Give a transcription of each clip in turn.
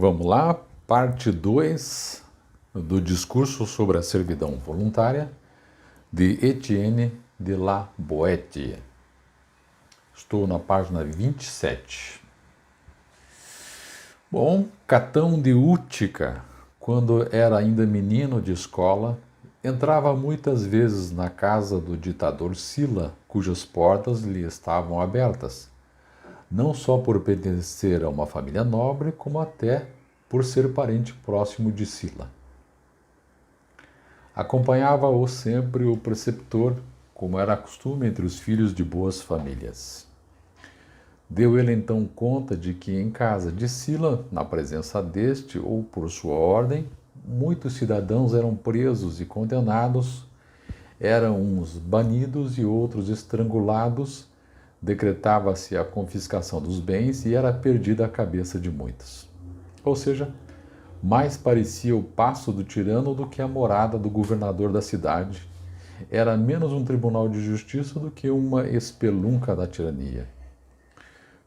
Vamos lá, parte 2 do discurso sobre a servidão voluntária de Etienne de la Boétie. Estou na página 27. Bom, Catão de Útica, quando era ainda menino de escola, entrava muitas vezes na casa do ditador Sila, cujas portas lhe estavam abertas, não só por pertencer a uma família nobre, como até por ser parente próximo de Sila. Acompanhava-o sempre o preceptor, como era costume entre os filhos de boas famílias. Deu ele então conta de que em casa de Sila, na presença deste ou por sua ordem, muitos cidadãos eram presos e condenados, eram uns banidos e outros estrangulados, decretava-se a confiscação dos bens e era perdida a cabeça de muitos. Ou seja, mais parecia o paço do tirano do que a morada do governador da cidade. Era menos um tribunal de justiça do que uma espelunca da tirania.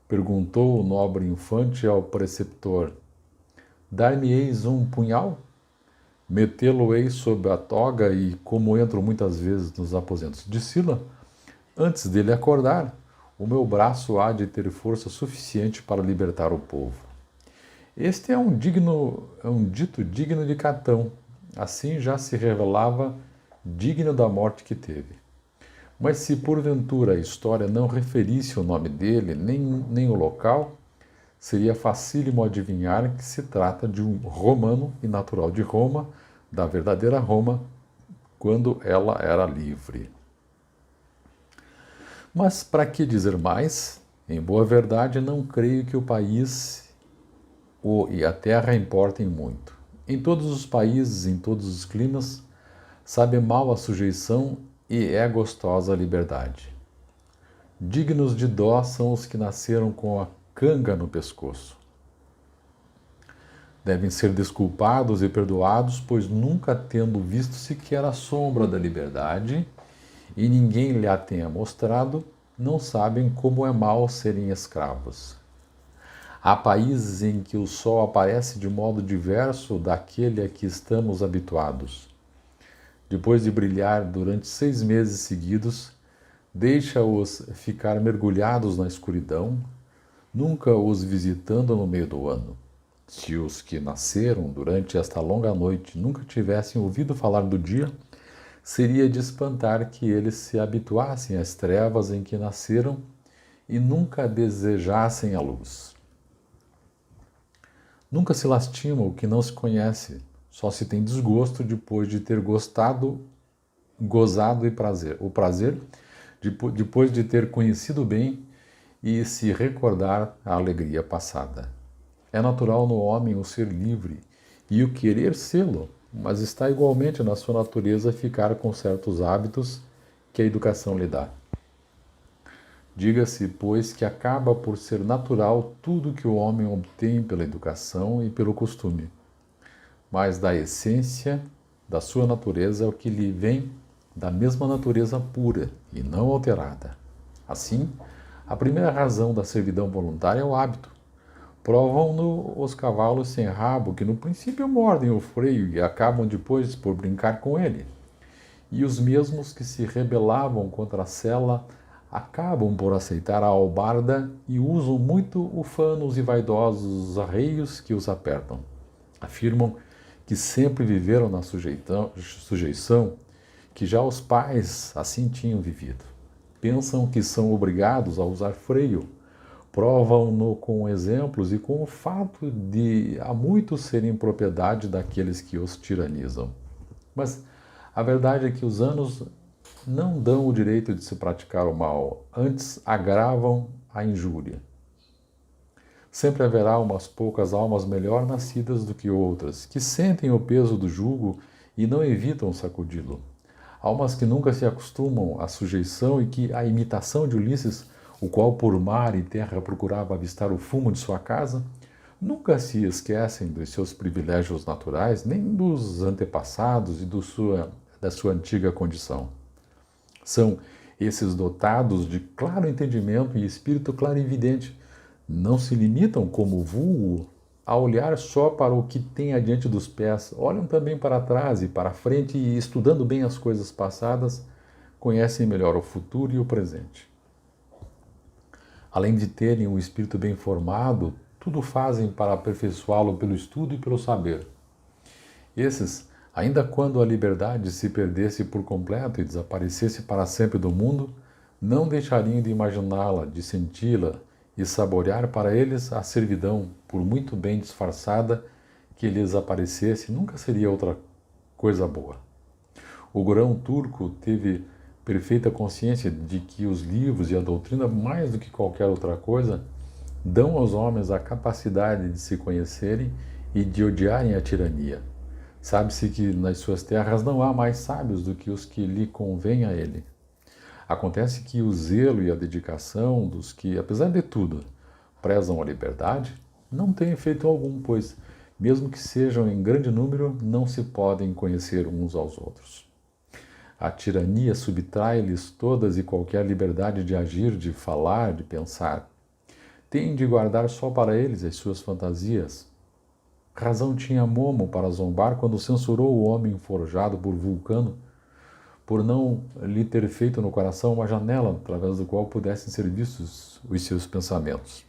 Perguntou o nobre infante ao preceptor: dar-me-eis um punhal? Metê-lo-eis sob a toga e, como entro muitas vezes nos aposentos de Sila, antes dele acordar, o meu braço há de ter força suficiente para libertar o povo. Este é um dito digno de Catão, assim já se revelava digno da morte que teve. Mas se porventura a história não referisse o nome dele, nem o local, seria facílimo adivinhar que se trata de um romano e natural de Roma, da verdadeira Roma, quando ela era livre. Mas para que dizer mais? Em boa verdade, não creio que o país e a terra importem muito. Em todos os países, em todos os climas, sabe mal a sujeição e é gostosa a liberdade. Dignos de dó são os que nasceram com a canga no pescoço. Devem ser desculpados e perdoados, pois nunca tendo visto sequer a sombra da liberdade, e ninguém lhe a tenha mostrado, não sabem como é mal serem escravos. Há países em que o sol aparece de modo diverso daquele a que estamos habituados. Depois de brilhar durante 6 meses seguidos, deixa-os ficar mergulhados na escuridão, nunca os visitando no meio do ano. Se os que nasceram durante esta longa noite nunca tivessem ouvido falar do dia, seria de espantar que eles se habituassem às trevas em que nasceram e nunca desejassem a luz. Nunca se lastima o que não se conhece, só se tem desgosto depois de ter gozado o prazer, depois de ter conhecido bem e se recordar a alegria passada. É natural no homem o ser livre e o querer sê-lo, mas está igualmente na sua natureza ficar com certos hábitos que a educação lhe dá. Diga-se, pois, que acaba por ser natural tudo que o homem obtém pela educação e pelo costume, mas da essência da sua natureza é o que lhe vem da mesma natureza pura e não alterada. Assim, a primeira razão da servidão voluntária é o hábito. Provam-no os cavalos sem rabo, que no princípio mordem o freio e acabam depois por brincar com ele. E os mesmos que se rebelavam contra a sela acabam por aceitar a albarda e usam muito ufanos e vaidosos arreios que os apertam. Afirmam que sempre viveram na sujeição, que já os pais assim tinham vivido. Pensam que são obrigados a usar freio, provam-no com exemplos e com o fato de há muitos serem propriedade daqueles que os tiranizam. Mas a verdade é que os anos não dão o direito de se praticar o mal, antes agravam a injúria. Sempre haverá umas poucas almas melhor nascidas do que outras, que sentem o peso do jugo e não evitam sacudi-lo. Almas que nunca se acostumam à sujeição e que, à imitação de Ulisses, o qual por mar e terra procurava avistar o fumo de sua casa, nunca se esquecem dos seus privilégios naturais, nem dos antepassados e da sua antiga condição. São esses dotados de claro entendimento e espírito clarividente. Não se limitam como vulgo a olhar só para o que tem adiante dos pés, olham também para trás e para frente e, estudando bem as coisas passadas, conhecem melhor o futuro e o presente. Além de terem um espírito bem formado, tudo fazem para aperfeiçoá-lo pelo estudo e pelo saber. Esses, ainda quando a liberdade se perdesse por completo e desaparecesse para sempre do mundo, não deixariam de imaginá-la, de senti-la e saborear para eles a servidão, por muito bem disfarçada que lhes aparecesse, nunca seria outra coisa boa. O Grão turco teve perfeita consciência de que os livros e a doutrina, mais do que qualquer outra coisa, dão aos homens a capacidade de se conhecerem e de odiarem a tirania. Sabe-se que nas suas terras não há mais sábios do que os que lhe convém a ele. Acontece que o zelo e a dedicação dos que, apesar de tudo, prezam a liberdade, não têm efeito algum, pois, mesmo que sejam em grande número, não se podem conhecer uns aos outros. A tirania subtrai-lhes todas e qualquer liberdade de agir, de falar, de pensar. Têm de guardar só para eles as suas fantasias. Razão tinha Momo para zombar quando censurou o homem forjado por Vulcano, por não lhe ter feito no coração uma janela através do qual pudessem ser vistos os seus pensamentos.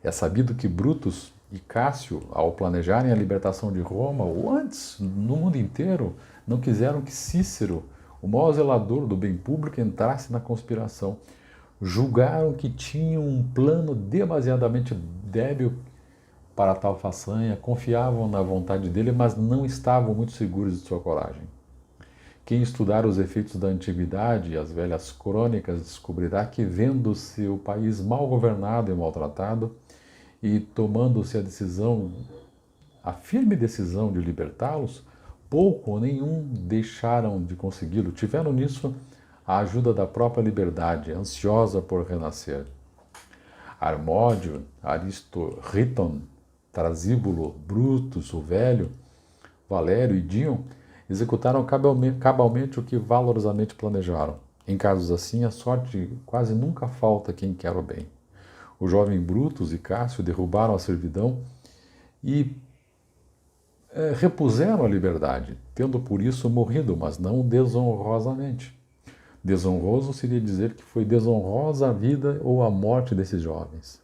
É sabido que Brutus e Cássio, ao planejarem a libertação de Roma, ou antes, no mundo inteiro, não quiseram que Cícero, o maior zelador do bem público, entrasse na conspiração. Julgaram que tinham um plano demasiadamente débil para tal façanha, confiavam na vontade dele, mas não estavam muito seguros de sua coragem. Quem estudar os efeitos da antiguidade e as velhas crônicas descobrirá que, vendo-se o país mal governado e maltratado, e tomando-se a firme decisão de libertá-los, pouco ou nenhum deixaram de consegui-lo. Tiveram nisso a ajuda da própria liberdade, ansiosa por renascer. Harmódio, Riton, Trasíbulo, Brutus, o Velho, Valério e Dion executaram cabalmente o que valorosamente planejaram. Em casos assim, a sorte quase nunca falta quem quer o bem. O jovem Brutus e Cássio derrubaram a servidão e repuseram a liberdade, tendo por isso morrido, mas não desonrosamente. Desonroso seria dizer que foi desonrosa a vida ou a morte desses jovens.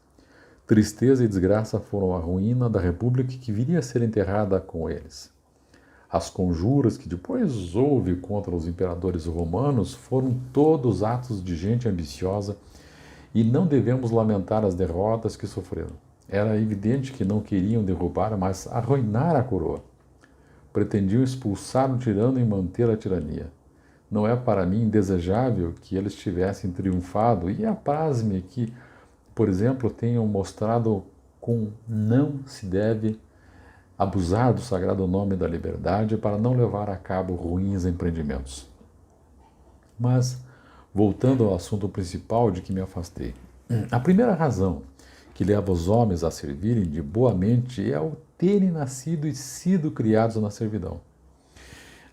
Tristeza e desgraça foram a ruína da república que viria a ser enterrada com eles. As conjuras que depois houve contra os imperadores romanos foram todos atos de gente ambiciosa e não devemos lamentar as derrotas que sofreram. Era evidente que não queriam derrubar, mas arruinar a coroa. Pretendiam expulsar o tirano e manter a tirania. Não é para mim desejável que eles tivessem triunfado, e apraz-me que, por exemplo, tenham mostrado como não se deve abusar do sagrado nome da liberdade para não levar a cabo ruins empreendimentos. Mas, voltando ao assunto principal de que me afastei, a primeira razão que leva os homens a servirem de boa mente é o terem nascido e sido criados na servidão.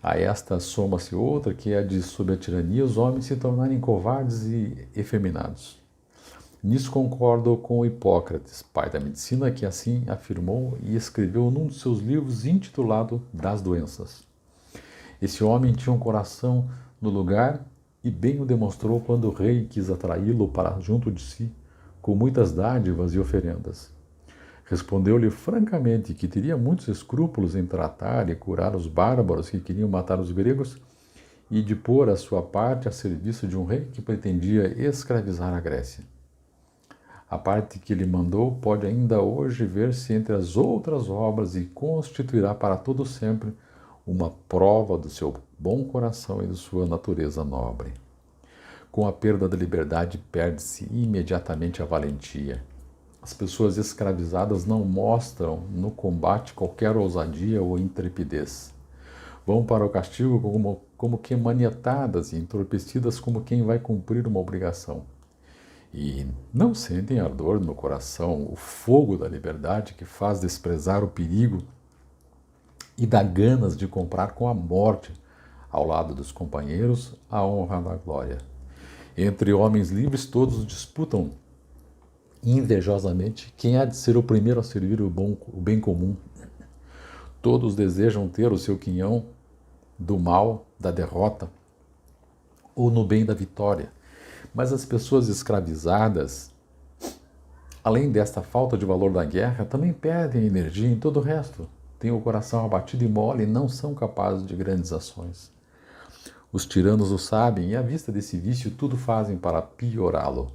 A esta soma-se outra, que é a de, sob a tirania, os homens se tornarem covardes e efeminados. Nisso concordo com Hipócrates, pai da medicina, que assim afirmou e escreveu num dos seus livros intitulado Das Doenças. Esse homem tinha um coração no lugar e bem o demonstrou quando o rei quis atraí-lo para junto de si, com muitas dádivas e oferendas. Respondeu-lhe francamente que teria muitos escrúpulos em tratar e curar os bárbaros que queriam matar os gregos e de pôr a sua parte a serviço de um rei que pretendia escravizar a Grécia. A parte que ele mandou pode ainda hoje ver-se entre as outras obras e constituirá para todo sempre uma prova do seu bom coração e de sua natureza nobre. Com a perda da liberdade perde-se imediatamente a valentia. As pessoas escravizadas não mostram no combate qualquer ousadia ou intrepidez. Vão para o castigo como que manietadas e entorpecidas como quem vai cumprir uma obrigação. E não sentem ardor no coração, o fogo da liberdade que faz desprezar o perigo e dá ganas de comprar com a morte, ao lado dos companheiros, a honra da glória. Entre homens livres todos disputam invejosamente, quem há de ser o primeiro a servir o bem comum? Todos desejam ter o seu quinhão do mal, da derrota, ou no bem da vitória. Mas as pessoas escravizadas, além desta falta de valor da guerra, também perdem energia em todo o resto. Têm o coração abatido e mole e não são capazes de grandes ações. Os tiranos o sabem e, à vista desse vício, tudo fazem para piorá-lo.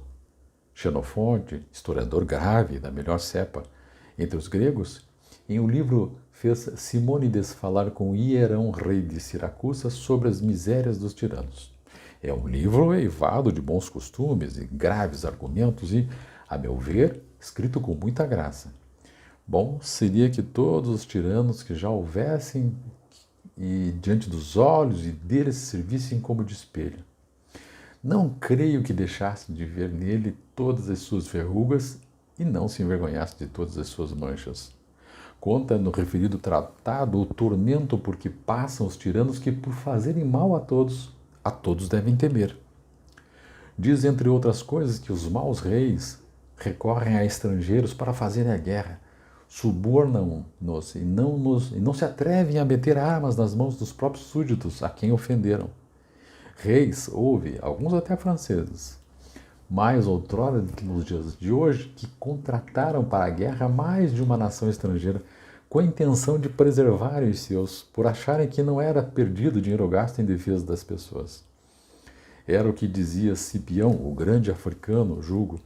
Xenofonte, historiador grave da melhor cepa entre os gregos, em um livro fez Simônides falar com Hierão, rei de Siracusa, sobre as misérias dos tiranos. É um livro eivado de bons costumes e graves argumentos e, a meu ver, escrito com muita graça. Bom seria que todos os tiranos que já houvessem e diante dos olhos e deles servissem como de espelho. Não creio que deixassem de ver nele todas as suas verrugas e não se envergonhassem de todas as suas manchas. Conta no referido tratado o tormento por que passam os tiranos que, por fazerem mal a todos devem temer. Diz, entre outras coisas, que os maus reis recorrem a estrangeiros para fazerem a guerra, subornam-nos e não se atrevem a meter armas nas mãos dos próprios súditos a quem ofenderam. Reis, houve, alguns até franceses, mais outrora do que nos dias de hoje, que contrataram para a guerra mais de uma nação estrangeira com a intenção de preservarem os seus, por acharem que não era perdido dinheiro gasto em defesa das pessoas. Era o que dizia Cipião, o grande africano, julgo,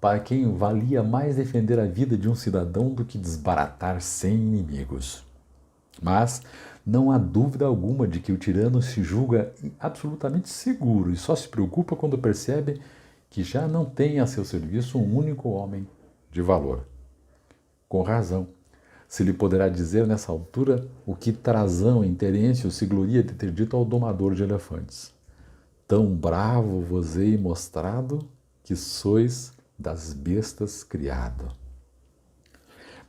para quem valia mais defender a vida de um cidadão do que desbaratar 100 inimigos. Mas não há dúvida alguma de que o tirano se julga absolutamente seguro e só se preocupa quando percebe que já não tem a seu serviço um único homem de valor. Com razão, se lhe poderá dizer nessa altura o que Trasão em Terêncio se gloria de ter dito ao domador de elefantes. Tão bravo vos hei mostrado que sois das bestas criado.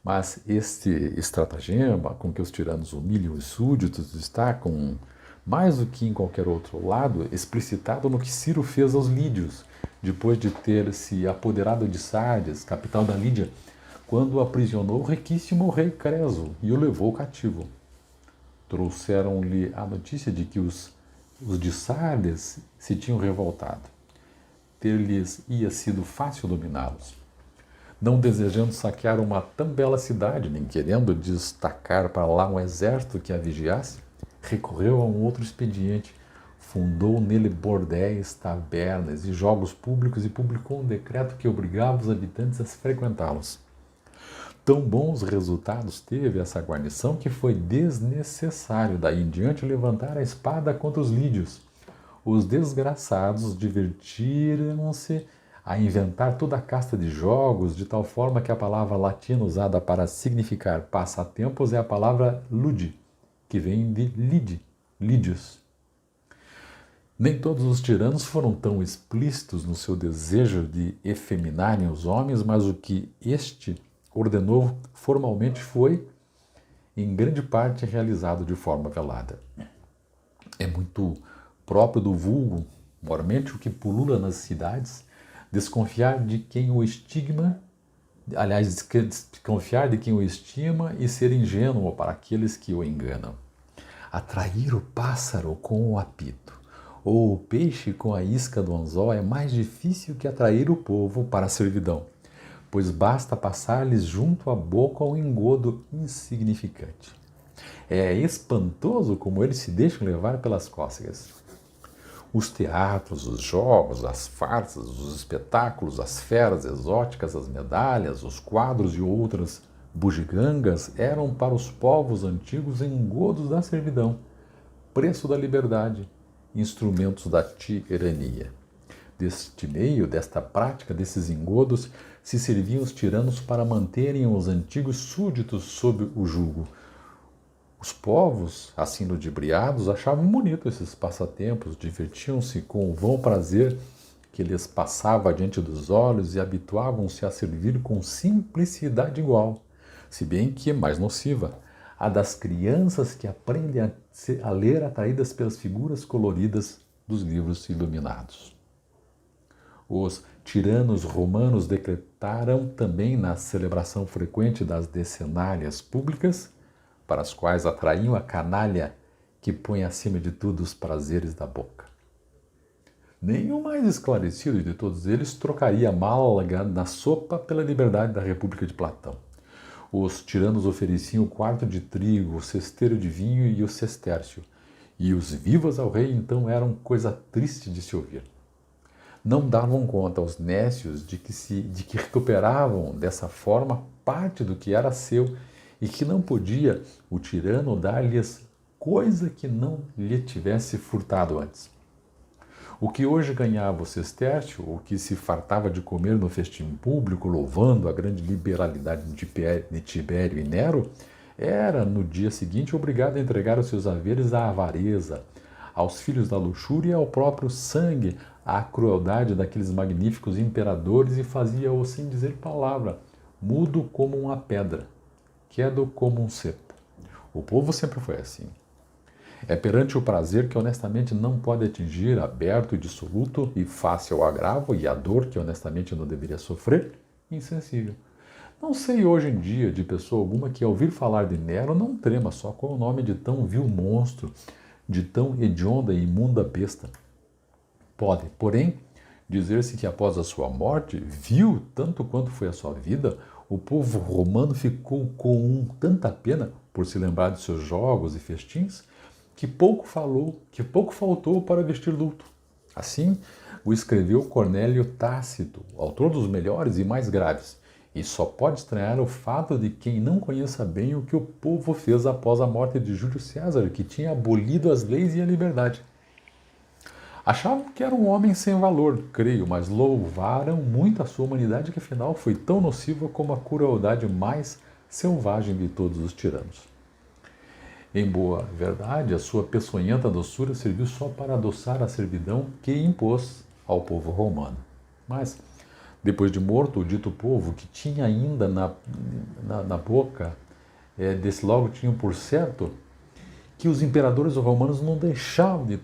Mas este estratagema com que os tiranos humilham os súditos está, com mais do que em qualquer outro lado, explicitado no que Ciro fez aos lídios, depois de ter se apoderado de Sardes, capital da Lídia, quando aprisionou o riquíssimo rei Creso e o levou cativo. Trouxeram-lhe a notícia de que os de Sardes se tinham revoltado. Ter-lhes ia sido fácil dominá-los. Não desejando saquear uma tão bela cidade, nem querendo destacar para lá um exército que a vigiasse, recorreu a um outro expediente, fundou nele bordéis, tabernas e jogos públicos e publicou um decreto que obrigava os habitantes a frequentá-los. Tão bons resultados teve essa guarnição que foi desnecessário daí em diante levantar a espada contra os lídios. Os desgraçados divertiram-se a inventar toda a casta de jogos, de tal forma que a palavra latina usada para significar passatempos é a palavra ludi, que vem de lide, lídios. Nem todos os tiranos foram tão explícitos no seu desejo de efeminarem os homens, mas o que este ordenou formalmente foi, em grande parte, realizado de forma velada. É muito próprio do vulgo, mormente o que pulula nas cidades, desconfiar de quem o estima e ser ingênuo para aqueles que o enganam. Atrair o pássaro com o apito ou o peixe com a isca do anzol é mais difícil que atrair o povo para a servidão, pois basta passar-lhes junto à boca um engodo insignificante. É espantoso como eles se deixam levar pelas cócegas. Os teatros, os jogos, as farsas, os espetáculos, as feras exóticas, as medalhas, os quadros e outras bugigangas eram para os povos antigos engodos da servidão, preço da liberdade, instrumentos da tirania. Deste meio, desta prática, desses engodos, se serviam os tiranos para manterem os antigos súditos sob o jugo. Os povos, assim ludibriados, achavam bonito esses passatempos, divertiam-se com o vão prazer que lhes passava diante dos olhos e habituavam-se a servir com simplicidade igual, se bem que mais nociva, a das crianças que aprendem a ler atraídas pelas figuras coloridas dos livros iluminados. Os tiranos romanos decretaram também na celebração frequente das decenárias públicas, para as quais atraíam a canalha que põe acima de tudo os prazeres da boca. Nem o mais esclarecido de todos eles trocaria a málaga na sopa pela liberdade da República de Platão. Os tiranos ofereciam o quarto de trigo, o cesteiro de vinho e o sestércio, e os vivas ao rei então eram coisa triste de se ouvir. Não davam conta aos nécios de que recuperavam dessa forma parte do que era seu e que não podia o tirano dar-lhes coisa que não lhe tivesse furtado antes. O que hoje ganhava o sestércio, o que se fartava de comer no festim público, louvando a grande liberalidade de Tibério e Nero, era, no dia seguinte, obrigado a entregar os seus haveres à avareza, aos filhos da luxúria e ao próprio sangue, à crueldade daqueles magníficos imperadores, e fazia-o, sem dizer palavra, mudo como uma pedra, quedo como um cepo. O povo sempre foi assim. É perante o prazer que honestamente não pode atingir, aberto e dissoluto, e fácil ao agravo, e a dor que honestamente não deveria sofrer, insensível. Não sei hoje em dia de pessoa alguma que, ao ouvir falar de Nero, não trema só com o nome de tão vil monstro, de tão hedionda e imunda besta. Pode, porém, dizer-se que após a sua morte, vil tanto quanto foi a sua vida, o povo romano ficou com tanta pena por se lembrar de seus jogos e festins, que pouco faltou para vestir luto. Assim o escreveu Cornélio Tácito, autor dos melhores e mais graves, e só pode estranhar o fato de quem não conheça bem o que o povo fez após a morte de Júlio César, que tinha abolido as leis e a liberdade. Achavam que era um homem sem valor, creio, mas louvaram muito a sua humanidade, que afinal foi tão nociva como a crueldade mais selvagem de todos os tiranos. Em boa verdade, a sua peçonhenta doçura serviu só para adoçar a servidão que impôs ao povo romano. Mas, depois de morto o dito povo, que tinha ainda na boca, desse logo tinham por certo, que os imperadores romanos não deixavam de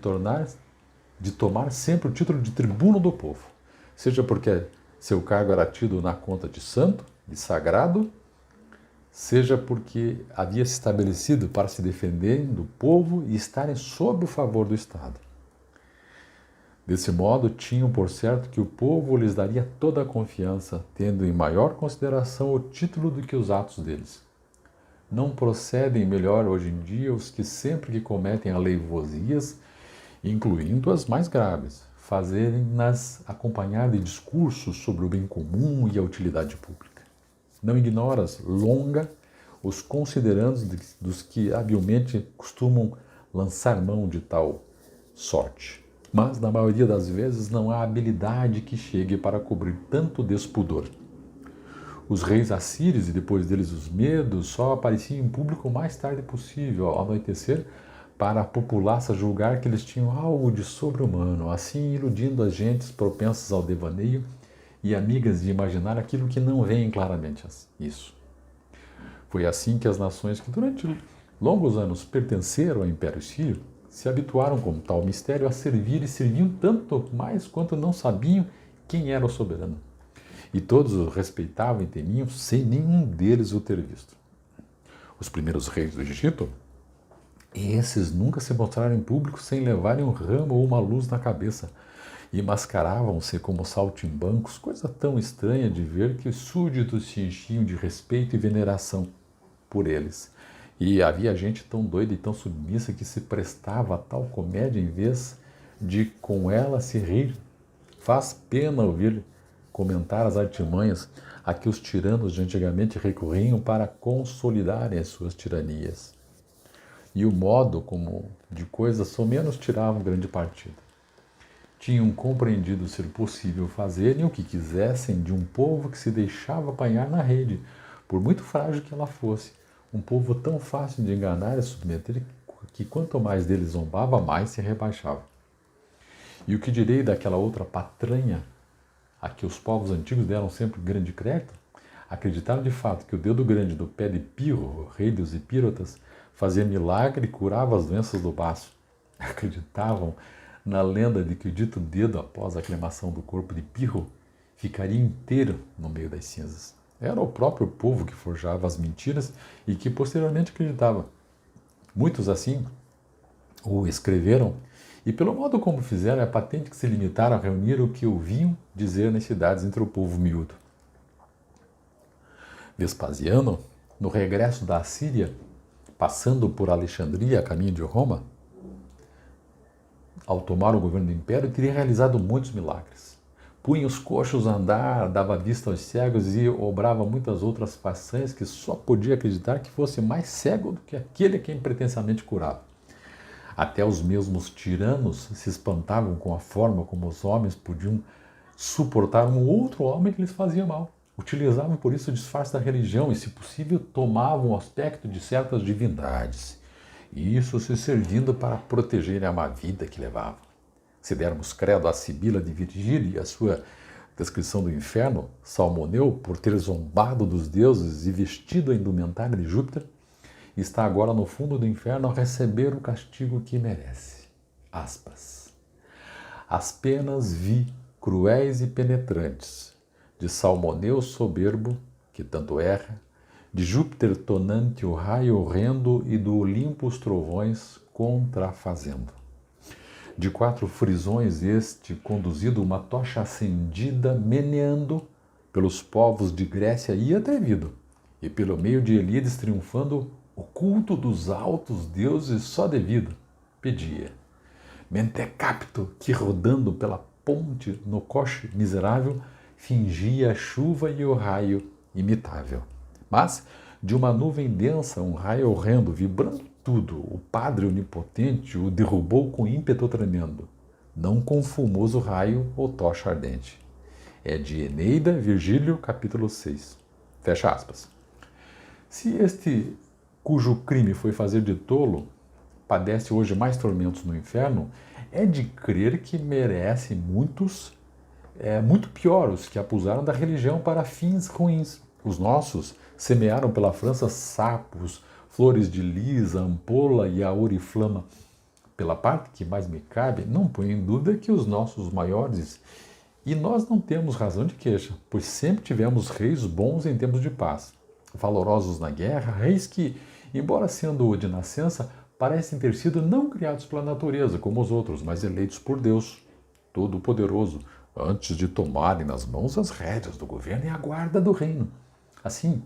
tomar sempre o título de tribuno do povo, seja porque seu cargo era tido na conta de santo, de sagrado, seja porque havia se estabelecido para se defenderem do povo e estarem sob o favor do Estado. Desse modo, tinham por certo que o povo lhes daria toda a confiança, tendo em maior consideração o título do que os atos deles. Não procedem melhor hoje em dia os que sempre que cometem aleivosias, incluindo as mais graves, fazerem-nas acompanhar de discursos sobre o bem comum e a utilidade pública. Não ignoras, longa, os considerandos dos que habilmente costumam lançar mão de tal sorte. Mas, na maioria das vezes, não há habilidade que chegue para cobrir tanto despudor. Os reis assírios e depois deles os medos só apareciam em público o mais tarde possível, ao anoitecer, para a populaça julgar que eles tinham algo de sobre-humano, assim iludindo as gentes propensas ao devaneio e amigas de imaginar aquilo que não veem claramente isso. Foi assim que as nações que durante longos anos pertenceram ao Império Sírio se habituaram com tal mistério a servir e serviam tanto mais quanto não sabiam quem era o soberano. E todos o respeitavam e temiam sem nenhum deles o ter visto. Os primeiros reis do Egito, esses nunca se mostraram em público sem levarem um ramo ou uma luz na cabeça, e mascaravam-se como saltimbancos, coisa tão estranha de ver que os súditos se enchiam de respeito e veneração por eles. E havia gente tão doida e tão submissa que se prestava a tal comédia em vez de com ela se rir. Faz pena ouvir comentar as artimanhas a que os tiranos de antigamente recorriam para consolidarem as suas tiranias. E o modo como de coisas só menos tiravam grande partido. Tinham compreendido ser possível fazerem o que quisessem de um povo que se deixava apanhar na rede, por muito frágil que ela fosse, um povo tão fácil de enganar e submeter que quanto mais deles zombava, mais se rebaixava. E o que direi daquela outra patranha a que os povos antigos deram sempre grande crédito? Acreditaram de fato que o dedo grande do pé de Pirro, rei dos Epírotas, fazia milagre e curava as doenças do baço. Acreditavam na lenda de que o dito dedo, após a cremação do corpo de Pirro, ficaria inteiro no meio das cinzas. Era o próprio povo que forjava as mentiras e que posteriormente acreditava. Muitos assim o escreveram e pelo modo como fizeram é patente que se limitaram a reunir o que ouviam dizer nas cidades entre o povo miúdo. Vespasiano, no regresso da Assíria, passando por Alexandria a caminho de Roma, ao tomar o governo do império, teria realizado muitos milagres. Punha os coxos a andar, dava vista aos cegos e obrava muitas outras façanhas que só podia acreditar que fosse mais cego do que aquele a quem pretensamente curava. Até os mesmos tiranos se espantavam com a forma como os homens podiam suportar um outro homem que lhes fazia mal. Utilizavam por isso o disfarce da religião e, se possível, tomavam o aspecto de certas divindades. E isso se servindo para protegerem a má vida que levavam. Se dermos credo à Sibila de Virgílio e à sua descrição do inferno, Salmoneu, por ter zombado dos deuses e vestido a indumentária de Júpiter, está agora no fundo do inferno a receber o castigo que merece. Aspas. As penas vi, cruéis e penetrantes, de Salmoneu soberbo, que tanto erra, de Júpiter tonante o raio horrendo e do Olimpo os trovões contrafazendo. De 4 frisões este conduzido uma tocha acendida meneando pelos povos de Grécia ia atrevido, e pelo meio de Elíades triunfando o culto dos altos deuses só devido, pedia. Mentecapto que rodando pela ponte no coche miserável fingia a chuva e o raio imitável. Mas, de uma nuvem densa, um raio horrendo, vibrando tudo, o Padre Onipotente o derrubou com ímpeto tremendo, não com fumoso raio ou tocha ardente. É de Eneida, Virgílio, capítulo 6. Fecha aspas. Se este, cujo crime foi fazer de tolo, padece hoje mais tormentos no inferno, é de crer que merece muito pior os que abusaram da religião para fins ruins. Os nossos semearam pela França sapos, flores de lis, a ampola e a oriflama. Pela parte que mais me cabe, não ponho em dúvida que os nossos maiores, e nós não temos razão de queixa, pois sempre tivemos reis bons em tempos de paz, valorosos na guerra, reis que, embora sendo de nascença, parecem ter sido não criados pela natureza como os outros, mas eleitos por Deus Todo-Poderoso, antes de tomarem nas mãos as rédeas do governo e a guarda do reino. Assim,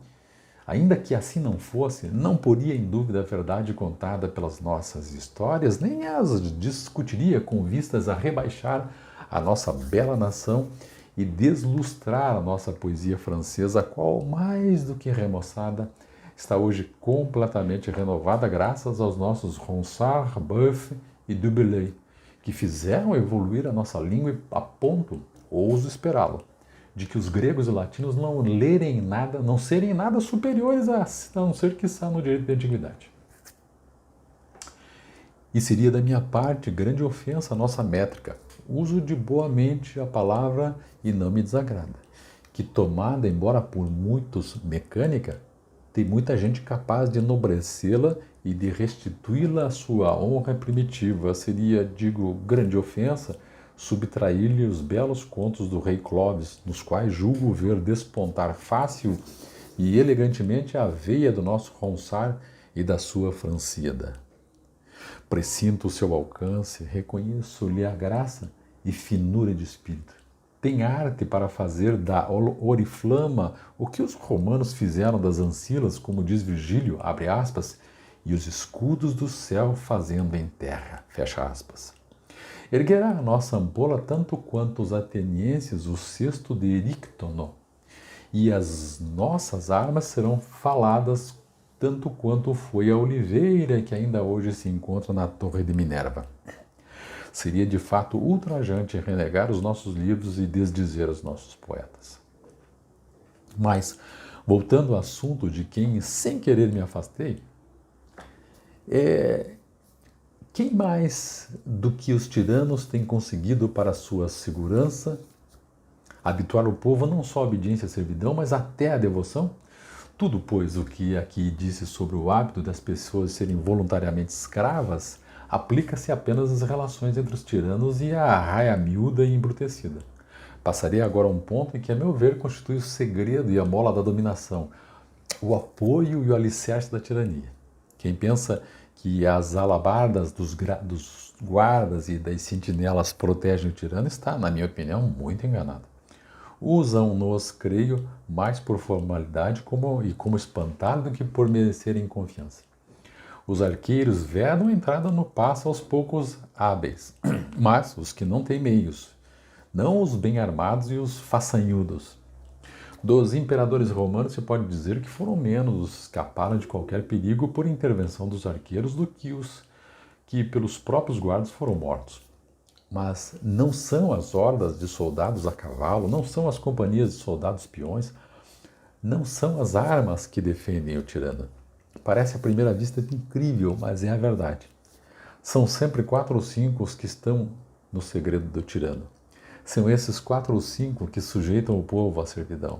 ainda que assim não fosse, não poria em dúvida a verdade contada pelas nossas histórias, nem as discutiria com vistas a rebaixar a nossa bela nação e deslustrar a nossa poesia francesa, a qual, mais do que remoçada, está hoje completamente renovada graças aos nossos Ronsard, Boeuf e Dubellay, que fizeram evoluir a nossa língua a ponto, ouso esperá-lo, de que os gregos e latinos não lerem nada, não serem nada superiores a não ser que está no direito da antiguidade. E seria da minha parte grande ofensa à nossa métrica, uso de boamente a palavra e não me desagrada, que tomada, embora por muitos mecânica, tem muita gente capaz de enobrecê-la e de restituí-la à sua honra primitiva. Seria, digo, grande ofensa subtrair-lhe os belos contos do rei Clovis, nos quais julgo ver despontar fácil e elegantemente a veia do nosso Ronsard e da sua Francida. Presinto o seu alcance, reconheço-lhe a graça e finura de espírito. Tem arte para fazer da oriflama o que os romanos fizeram das ancilas, como diz Virgílio, abre aspas, e os escudos do céu fazendo em terra, fecha aspas. Erguerá a nossa ampola tanto quanto os atenienses o cesto de Eríctono, e as nossas armas serão faladas tanto quanto foi a oliveira que ainda hoje se encontra na Torre de Minerva. Seria de fato ultrajante renegar os nossos livros e desdizer os nossos poetas. Mas, voltando ao assunto de quem sem querer me afastei, quem mais do que os tiranos tem conseguido para sua segurança habituar o povo não só à obediência e à servidão, mas até à devoção? Tudo, pois, o que aqui disse sobre o hábito das pessoas serem voluntariamente escravas aplica-se apenas às relações entre os tiranos e a raia miúda e embrutecida. Passarei agora a um ponto em que, a meu ver, constitui o segredo e a mola da dominação, o apoio e o alicerce da tirania. Quem pensa que as alabardas dos guardas e das sentinelas protegem o tirano está, na minha opinião, muito enganado. Usam-nos, creio, mais por formalidade e como espantalho do que por merecerem confiança. Os arqueiros vedam a entrada no passo aos poucos hábeis, mas os que não têm meios, não os bem armados e os façanhudos. Dos imperadores romanos se pode dizer que foram menos os que escaparam de qualquer perigo por intervenção dos arqueiros do que os que pelos próprios guardas foram mortos. Mas não são as hordas de soldados a cavalo, não são as companhias de soldados peões, não são as armas que defendem o tirano. Parece à primeira vista incrível, mas é a verdade. São sempre 4 ou 5 os que estão no segredo do tirano. São esses 4 ou 5 que sujeitam o povo à servidão.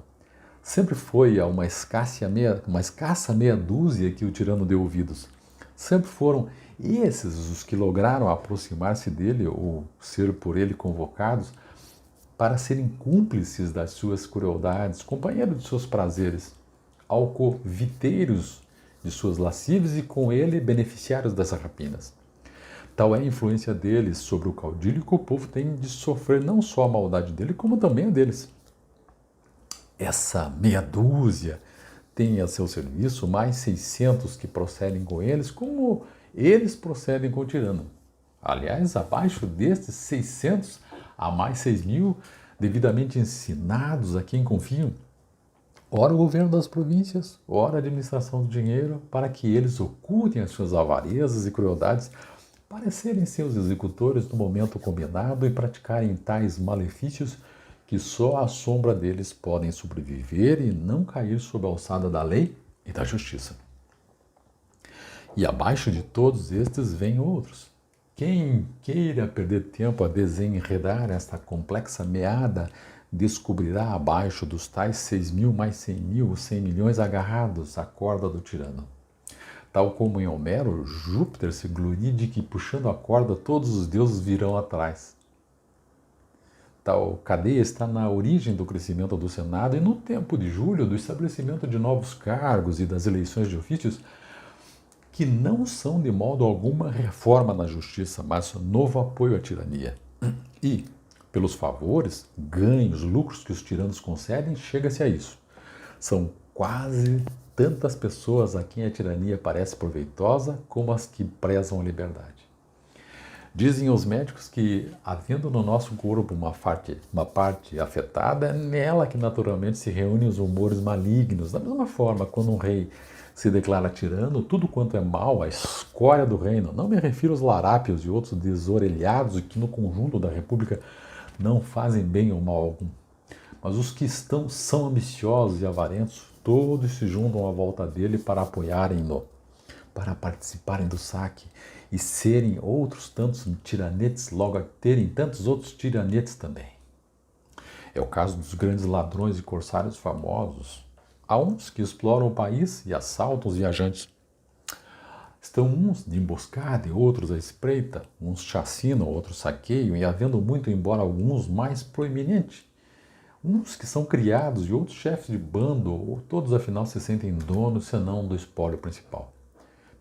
Sempre foi a uma escassa meia dúzia que o tirano deu ouvidos. Sempre foram esses os que lograram aproximar-se dele ou ser por ele convocados para serem cúmplices das suas crueldades, companheiros de seus prazeres, alcoviteiros de suas lascívias e com ele beneficiários das rapinas. Tal é a influência deles sobre o caudilho que o povo tem de sofrer não só a maldade dele, como também a deles. Essa meia dúzia tem a seu serviço mais 600 que procedem com eles, como eles procedem com o tirano. Aliás, abaixo destes 600, há mais 6.000 devidamente ensinados a quem confiam. Ora o governo das províncias, ora a administração do dinheiro, para que eles ocultem as suas avarezas e crueldades, para serem seus executores no momento combinado e praticarem tais malefícios que só à sombra deles podem sobreviver e não cair sob a alçada da lei e da justiça. E abaixo de todos estes vêm outros. Quem queira perder tempo a desenredar esta complexa meada descobrirá abaixo dos tais 6.000 mais 100.000, 100 milhões agarrados à corda do tirano. Tal como em Homero, Júpiter se gloria de que puxando a corda todos os deuses virão atrás. Tal cadeia está na origem do crescimento do Senado e no tempo de Júlio do estabelecimento de novos cargos e das eleições de ofícios que não são de modo alguma reforma na justiça, mas novo apoio à tirania. E, pelos favores, ganhos, lucros que os tiranos concedem, chega-se a isso. São quase tantas pessoas a quem a tirania parece proveitosa como as que prezam a liberdade. Dizem os médicos que, havendo no nosso corpo uma parte afetada, é nela que naturalmente se reúnem os humores malignos. Da mesma forma, quando um rei se declara tirano, tudo quanto é mal, a escória do reino, não me refiro aos larápios e outros desorelhados que no conjunto da república não fazem bem ou mal algum, mas os que são ambiciosos e avarentos, todos se juntam à volta dele para apoiarem-no, para participarem do saque e serem outros tantos tiranetes, logo a terem tantos outros tiranetes também. É o caso dos grandes ladrões e corsários famosos. Há uns que exploram o país e assaltam os viajantes. Estão uns de emboscada e outros à espreita, uns chacinam, outros saqueiam, e havendo muito, embora alguns mais proeminentes, uns que são criados e outros chefes de bando, ou todos afinal se sentem donos, senão do espólio principal,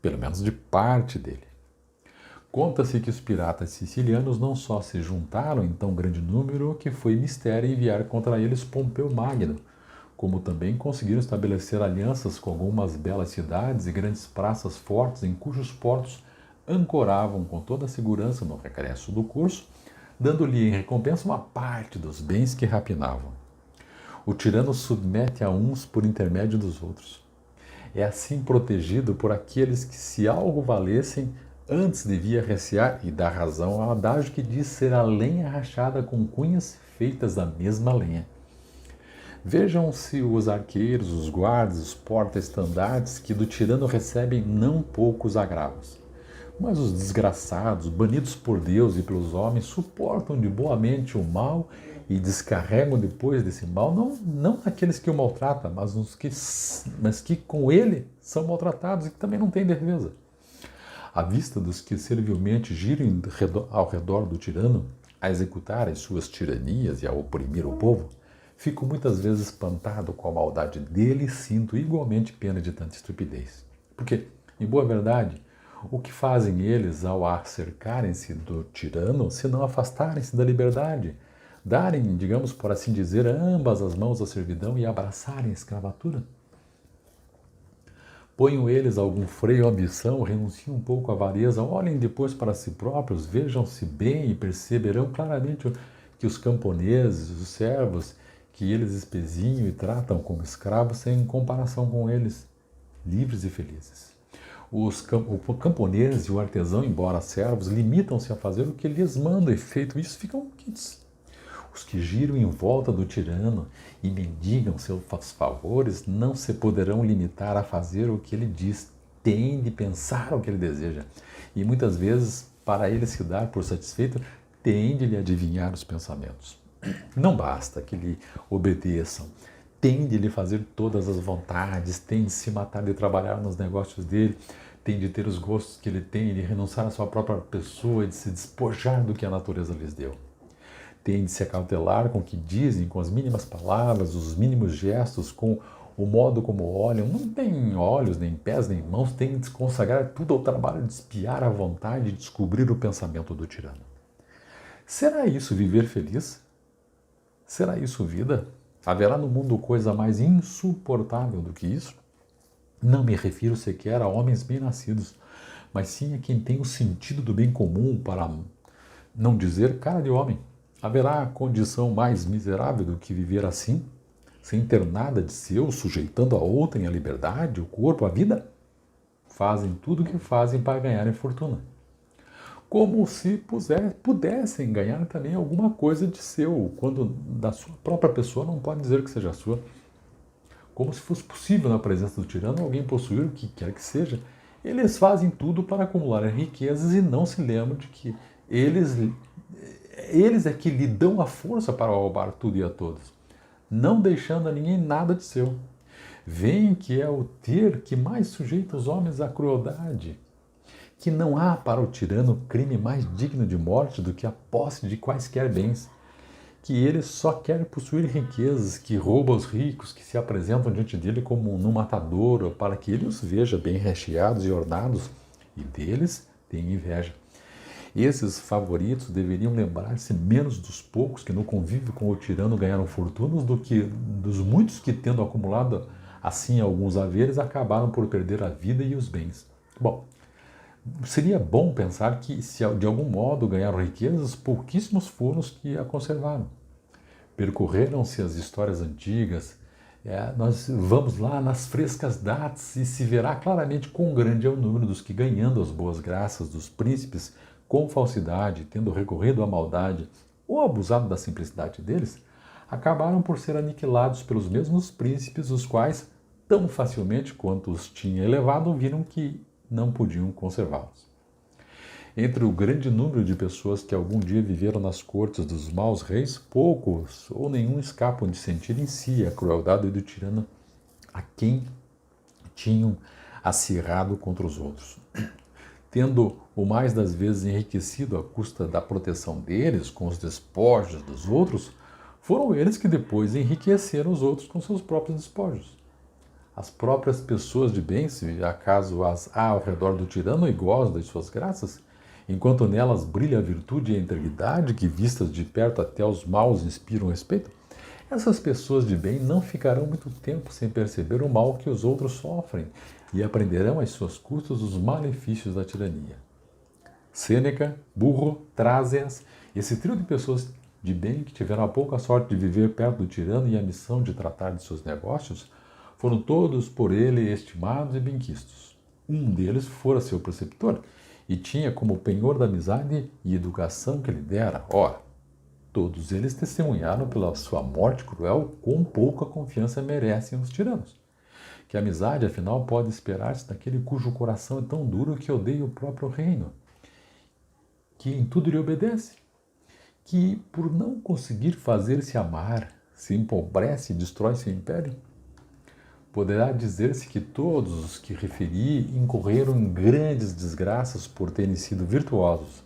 pelo menos de parte dele. Conta-se que os piratas sicilianos não só se juntaram em tão grande número que foi mistério enviar contra eles Pompeu Magno, como também conseguiram estabelecer alianças com algumas belas cidades e grandes praças fortes em cujos portos ancoravam com toda a segurança no regresso do curso, dando-lhe em recompensa uma parte dos bens que rapinavam. O tirano submete a uns por intermédio dos outros. É assim protegido por aqueles que, se algo valessem, antes devia recear e dar razão ao adágio que diz ser a lenha rachada com cunhas feitas da mesma lenha. Vejam-se os arqueiros, os guardas, os porta-estandartes que do tirano recebem não poucos agravos. Mas os desgraçados, banidos por Deus e pelos homens, suportam de boa mente o mal e descarregam depois desse mal, não aqueles que o maltratam, mas que com ele são maltratados e que também não têm defesa. À vista dos que servilmente giram ao redor do tirano, a executar as suas tiranias e a oprimir o povo, fico muitas vezes espantado com a maldade dele e sinto igualmente pena de tanta estupidez. Porque, em boa verdade, o que fazem eles ao acercarem-se do tirano, se não afastarem-se da liberdade, darem, digamos por assim dizer, ambas as mãos à servidão e abraçarem a escravatura? Ponham eles algum freio à ambição, renunciem um pouco à avareza, olhem depois para si próprios, vejam-se bem e perceberão claramente que os camponeses, os servos, que eles espezinham e tratam como escravos, têm comparação com eles, livres e felizes. O camponês e o artesão, embora servos, limitam-se a fazer o que lhes manda e feito isso ficam quites. Os que giram em volta do tirano e mendigam seus favores não se poderão limitar a fazer o que ele diz, têm de pensar o que ele deseja. E muitas vezes, para ele se dar por satisfeito, têm de lhe adivinhar os pensamentos. Não basta que lhe obedeçam, têm de lhe fazer todas as vontades, têm de se matar de trabalhar nos negócios dele, têm de ter os gostos que ele tem, de renunciar à sua própria pessoa, de se despojar do que a natureza lhes deu. Têm de se acautelar com o que dizem, com as mínimas palavras, os mínimos gestos, com o modo como olham. Não têm olhos, nem pés, nem mãos, têm de se consagrar tudo ao trabalho de espiar à vontade e descobrir o pensamento do tirano. Será isso viver feliz? Será isso vida? Haverá no mundo coisa mais insuportável do que isso? Não me refiro sequer a homens bem-nascidos, mas sim a quem tem o sentido do bem comum, para não dizer cara de homem. Haverá condição mais miserável do que viver assim, sem ter nada de seu, sujeitando a outrem a liberdade, o corpo, a vida? Fazem tudo o que fazem para ganharem fortuna. Como se pudessem ganhar também alguma coisa de seu, quando da sua própria pessoa não pode dizer que seja sua. Como se fosse possível, na presença do tirano, alguém possuir o que quer que seja. Eles fazem tudo para acumular riquezas e não se lembram de que eles é que lhe dão a força para roubar tudo e a todos, não deixando a ninguém nada de seu. Veem que é o ter que mais sujeita os homens à crueldade, que não há para o tirano crime mais digno de morte do que a posse de quaisquer bens, que ele só quer possuir riquezas, que rouba os ricos, que se apresentam diante dele como num matadouro, para que ele os veja bem recheados e ornados, e deles tem inveja. Esses favoritos deveriam lembrar-se menos dos poucos que no convívio com o tirano ganharam fortunas do que dos muitos que, tendo acumulado assim alguns haveres, acabaram por perder a vida e os bens. Bom, seria bom pensar que, se de algum modo ganharam riquezas, pouquíssimos foram os que a conservaram. Percorreram-se as histórias antigas, nós vamos lá nas frescas datas e se verá claramente quão grande é o número dos que, ganhando as boas graças dos príncipes, com falsidade, tendo recorrido à maldade ou abusado da simplicidade deles, acabaram por ser aniquilados pelos mesmos príncipes, os quais, tão facilmente quanto os tinha elevado, viram que não podiam conservá-los. Entre o grande número de pessoas que algum dia viveram nas cortes dos maus reis, poucos ou nenhum escapam de sentir em si a crueldade do tirano a quem tinham acirrado contra os outros. Tendo o mais das vezes enriquecido à custa da proteção deles com os despojos dos outros, foram eles que depois enriqueceram os outros com seus próprios despojos. As próprias pessoas de bem, se acaso as há ao redor do tirano e gozam das suas graças, enquanto nelas brilha a virtude e a integridade que, vistas de perto até os maus, inspiram respeito, essas pessoas de bem não ficarão muito tempo sem perceber o mal que os outros sofrem e aprenderão às suas custas os malefícios da tirania. Sêneca, Burro, Trásias, esse trio de pessoas de bem que tiveram a pouca sorte de viver perto do tirano e a missão de tratar de seus negócios, foram todos por ele estimados e benquistos. Um deles fora seu preceptor e tinha como penhor da amizade e educação que lhe dera. Ora, todos eles testemunharam pela sua morte cruel quão pouca confiança merecem os tiranos. Que a amizade, afinal, pode esperar-se daquele cujo coração é tão duro que odeia o próprio reino, que em tudo lhe obedece, que, por não conseguir fazer-se amar, se empobrece e destrói seu império? Poderá dizer-se que todos os que referi incorreram em grandes desgraças por terem sido virtuosos,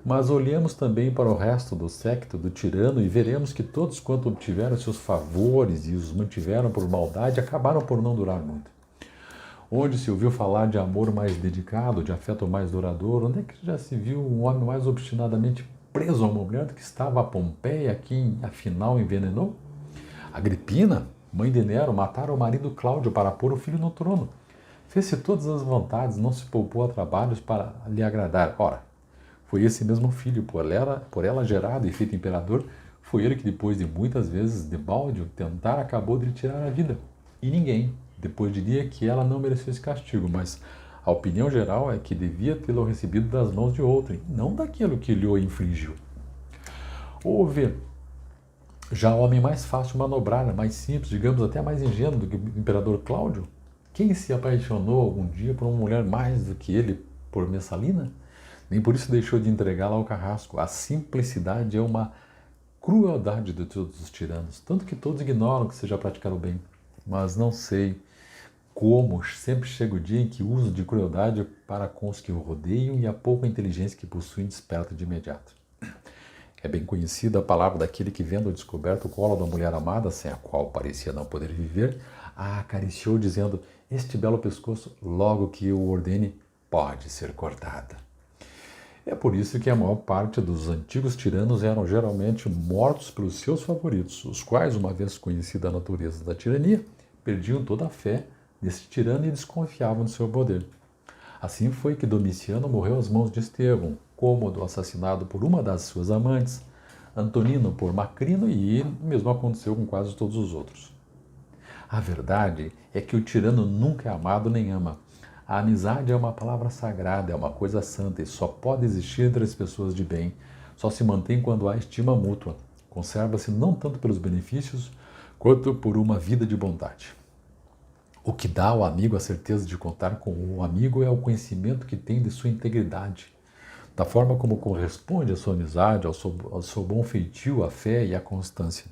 Mas olhemos também para o resto do séquito do tirano e veremos que todos quanto obtiveram seus favores e os mantiveram por maldade acabaram por não durar muito. Onde se ouviu falar de amor mais dedicado, de afeto mais duradouro, onde é que já se viu um homem mais obstinadamente preso a uma mulher do que estava a Pompeia, quem afinal envenenou? Agripina, mãe de Nero, matara o marido Cláudio para pôr o filho no trono. Fez-se todas as vontades, não se poupou a trabalhos para lhe agradar. Ora, foi esse mesmo filho, por ela gerado e feito imperador, foi ele que depois de muitas vezes de balde o tentar acabou de lhe tirar a vida. E ninguém, depois diria que ela não mereceu esse castigo, mas a opinião geral é que devia tê-lo recebido das mãos de outro, não daquilo que lhe o infligiu. Houve já homem mais fácil de manobrar, mais simples, digamos até mais ingênuo do que o imperador Cláudio? Quem se apaixonou algum dia por uma mulher mais do que ele por Messalina? Nem por isso deixou de entregá-la ao carrasco. A simplicidade é uma crueldade de todos os tiranos, tanto que todos ignoram que seja praticar o bem. Mas não sei como sempre chega o dia em que o uso de crueldade para com os que o rodeiam e a pouca inteligência que possuem desperta de imediato. É bem conhecida a palavra daquele que, vendo descoberto o colo da mulher amada, sem a qual parecia não poder viver, a acariciou dizendo: este belo pescoço, logo que eu o ordene, pode ser cortada. É por isso que a maior parte dos antigos tiranos eram geralmente mortos pelos seus favoritos, os quais, uma vez conhecida a natureza da tirania, perdiam toda a fé nesse tirano e desconfiavam do seu poder. Assim foi que Domiciano morreu às mãos de Estevão, Cômodo assassinado por uma das suas amantes, Antonino por Macrino e o mesmo aconteceu com quase todos os outros. A verdade é que o tirano nunca é amado nem ama. A amizade é uma palavra sagrada, é uma coisa santa e só pode existir entre as pessoas de bem. Só se mantém quando há estima mútua. Conserva-se não tanto pelos benefícios, quanto por uma vida de bondade. O que dá ao amigo a certeza de contar com o amigo é o conhecimento que tem de sua integridade, da forma como corresponde à sua amizade, ao seu bom feitio, à fé e à constância.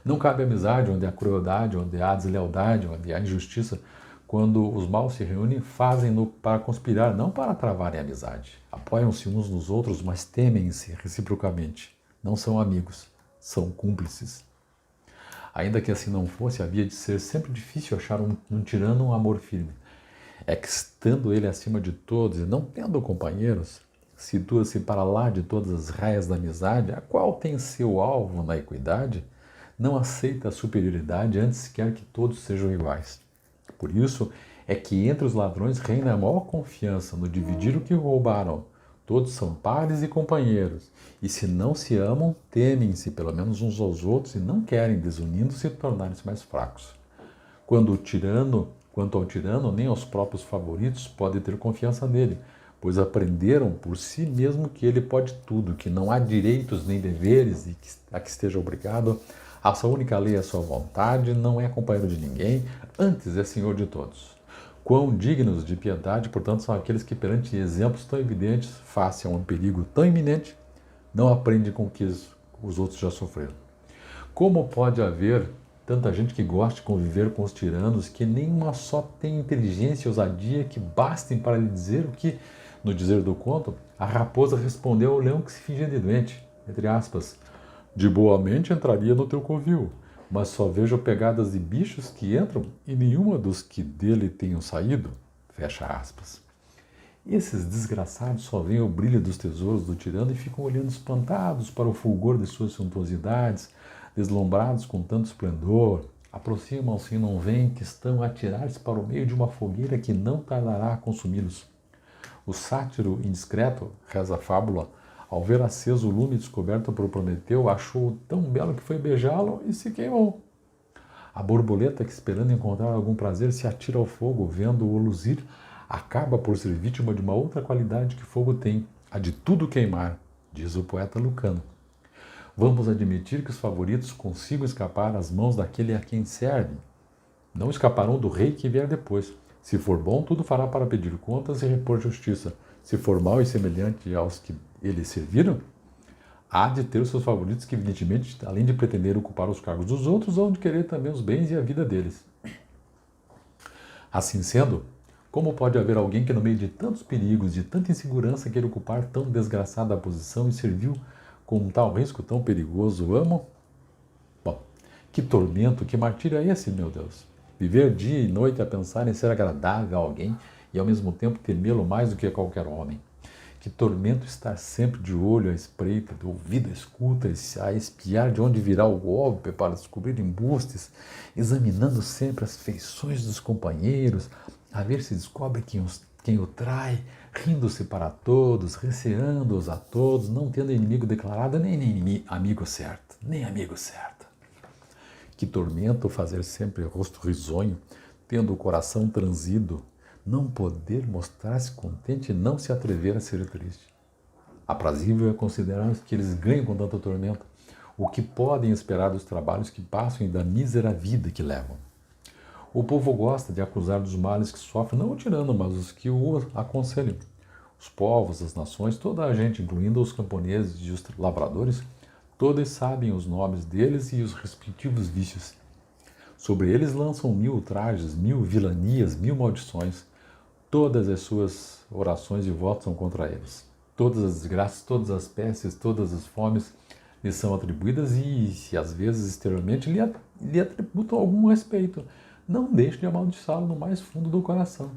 Não cabe amizade onde há crueldade, onde há deslealdade, onde há injustiça. Quando os maus se reúnem, fazem-no para conspirar, não para travarem a amizade. Apoiam-se uns nos outros, mas temem-se reciprocamente. Não são amigos, são cúmplices. Ainda que assim não fosse, havia de ser sempre difícil achar um tirano um amor firme. É que, estando ele acima de todos e não tendo companheiros, situa-se para lá de todas as raias da amizade, a qual tem seu alvo na equidade, não aceita a superioridade, antes quer que todos sejam iguais. Por isso é que entre os ladrões reina a maior confiança no dividir o que roubaram. Todos são pares e companheiros, e se não se amam, temem-se pelo menos uns aos outros e não querem, desunindo-se, tornarem-se mais fracos. Quanto ao tirano, nem aos próprios favoritos pode ter confiança nele, pois aprenderam por si mesmo que ele pode tudo, que não há direitos nem deveres e a que esteja obrigado. A sua única lei é a sua vontade, não é companheiro de ninguém, antes é senhor de todos. Quão dignos de piedade, portanto, são aqueles que, perante exemplos tão evidentes, face a um perigo tão iminente, não aprendem com o que os outros já sofreram. Como pode haver tanta gente que gosta de conviver com os tiranos, que nenhuma só tem inteligência e ousadia que bastem para lhe dizer o que, no dizer do conto, a raposa respondeu ao leão que se fingia de doente, entre aspas, de boa mente entraria no teu covil, mas só vejo pegadas de bichos que entram e nenhuma dos que dele tenham saído, fecha aspas. Esses desgraçados só veem o brilho dos tesouros do tirano e ficam olhando espantados para o fulgor de suas suntuosidades, deslumbrados com tanto esplendor, aproximam-se e não veem que estão a atirar-se para o meio de uma fogueira que não tardará a consumi-los. O sátiro indiscreto, reza a fábula, ao ver aceso o lume descoberto por Prometeu, achou tão belo que foi beijá-lo e se queimou. A borboleta que, esperando encontrar algum prazer, se atira ao fogo, vendo-o luzir, acaba por ser vítima de uma outra qualidade que fogo tem, a de tudo queimar, diz o poeta Lucano. Vamos admitir que os favoritos consigam escapar às mãos daquele a quem servem. Não escaparão do rei que vier depois. Se for bom, tudo fará para pedir contas e repor justiça. Se for mau e semelhante aos que eles serviram, há de ter os seus favoritos que, evidentemente, além de pretender ocupar os cargos dos outros, hão de querer também os bens e a vida deles. Assim sendo, Como pode haver alguém que no meio de tantos perigos, de tanta insegurança, queira ocupar tão desgraçada posição e serviu com um tal risco tão perigoso? Amo? Bom, que tormento, que martírio é esse, meu Deus? Viver dia e noite a pensar em ser agradável a alguém e ao mesmo tempo temê-lo mais do que a qualquer homem. Que tormento estar sempre de olho à espreita, de ouvido à escuta, a espiar de onde virá o golpe para descobrir embustes, examinando sempre as feições dos companheiros, a ver se descobre quem o trai, rindo-se para todos, receando-os a todos, não tendo inimigo declarado, nem amigo certo, nem amigo certo. Que tormento fazer sempre rosto risonho, tendo o coração transido, não poder mostrar-se contente e não se atrever a ser triste. Aprazível é considerar que eles ganham com tanta tormenta, o que podem esperar dos trabalhos que passam e da mísera vida que levam. O povo gosta de acusar dos males que sofre, não o tirano, mas os que o aconselham. Os povos, as nações, toda a gente, incluindo os camponeses e os lavradores, todos sabem os nomes deles e os respectivos vícios. Sobre eles lançam 1000 ultrajes, 1000 vilanias, 1000 maldições. Todas as suas orações e votos são contra eles. Todas as desgraças, todas as pestes, todas as fomes lhes são atribuídas e às vezes, exteriormente, lhe atributam algum respeito. Não deixe de amaldiçá-lo no mais fundo do coração.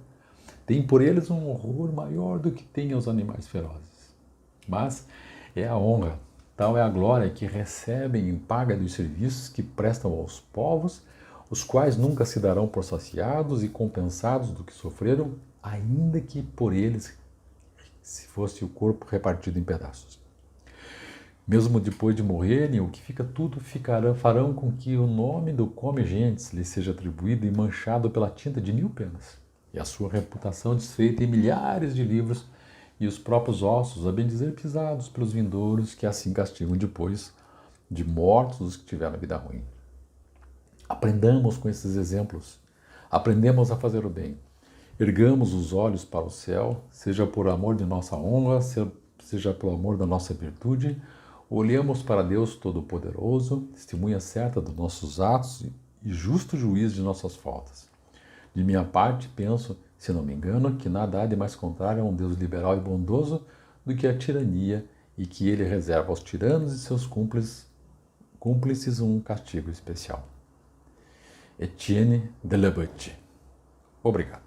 Tem por eles um horror maior do que tem aos animais ferozes. Mas é a honra, tal é a glória que recebem em paga dos serviços que prestam aos povos, os quais nunca se darão por saciados e compensados do que sofreram, ainda que por eles se fosse o corpo repartido em pedaços. Mesmo depois de morrerem, o que fica tudo farão com que o nome do come-gentes lhe seja atribuído e manchado pela tinta de 1000 penas, e a sua reputação desfeita em milhares de livros, e os próprios ossos, a bem dizer, pisados pelos vindouros, que assim castigam depois de mortos os que tiveram vida ruim. Aprendamos com esses exemplos, aprendemos a fazer o bem. Ergamos os olhos para o céu, seja por amor de nossa honra, seja pelo amor da nossa virtude, olhemos para Deus Todo-Poderoso, testemunha certa dos nossos atos e justo juiz de nossas faltas. De minha parte, penso, se não me engano, que nada há de mais contrário a um Deus liberal e bondoso do que a tirania e que ele reserva aos tiranos e seus cúmplices um castigo especial. Etienne de Labotte. Obrigado.